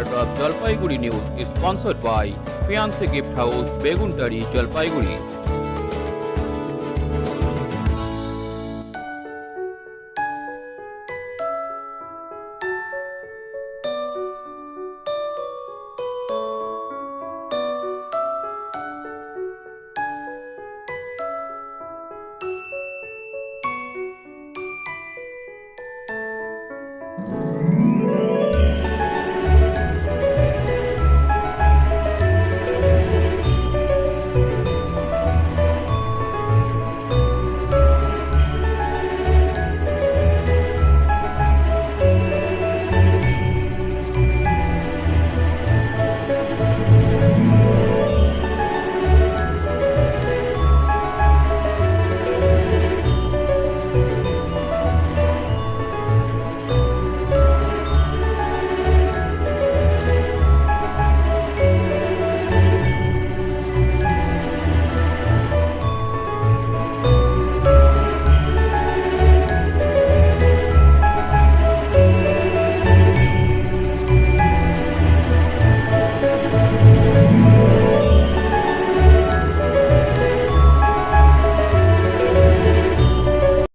part of Jalpaiguri News is sponsored by Fiancé Gift House, Beguntari, Jalpaiguri.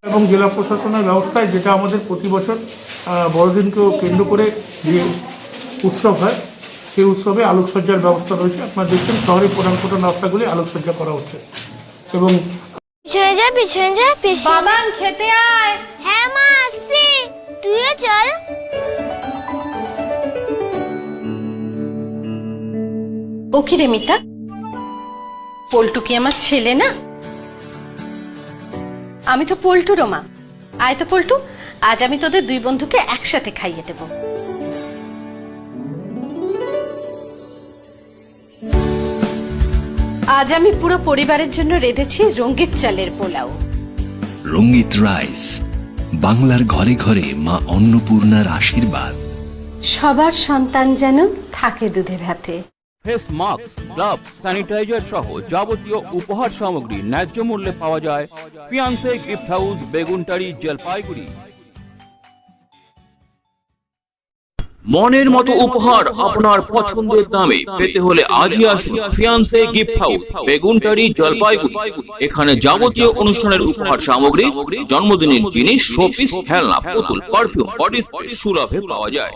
এবং জেলা প্রশাসনের ব্যবস্থায় যেটা আমাদের প্রতি বছর বড়দিনকে কেন্দ্র করে যে উৎসব হয় সেই উৎসবে আলোকসজ্জার ব্যবস্থা রয়েছে। আপনারা দেখছেন শহরের প্রধান প্রধান রাস্তাগুলি আলোকসজ্জা করা হচ্ছে। এবং পিছনে যা বাবান খেতে আয়। হ্যাঁ মা আসছি, তুইও চল। ও কি রে মিতা, পল্টু কি আমার ছেলে না? আমি তো পল্টুরও মা। আয় তো পল্টু, আজ আমি তোদের দুই বন্ধুকে একসাথে খাইয়ে দেব। আজ আমি পুরো পরিবারের জন্য রেঁধেছি রঙ্গিত চালের পোলাও। রঙ্গিত রাইস, বাংলার ঘরে ঘরে মা অন্নপূর্ণার আশীর্বাদ। সবার সন্তান যেন থাকে দুধে ভাতে। ফেস মাস্ক, গ্লাভস, স্যানিটাইজার সহ যাবতীয় উপহার সামগ্রী ন্যায্য মূল্যে পাওয়া যায় fiancée gift house, Beguntari, Jalpaiguri. মনের মতো উপহার আপনার পছন্দের দামে পেতে হলে আজই আসুন fiancée gift house, Beguntari, Jalpaiguri. এখানে যাবতীয় অনুষ্ঠানের উপহার সামগ্রী, জন্মদিনের জিনিস, শোপিস, খেলনা, পুতুল, পারফিউম, বডি স্প্রে সুলভে পাওয়া যায়।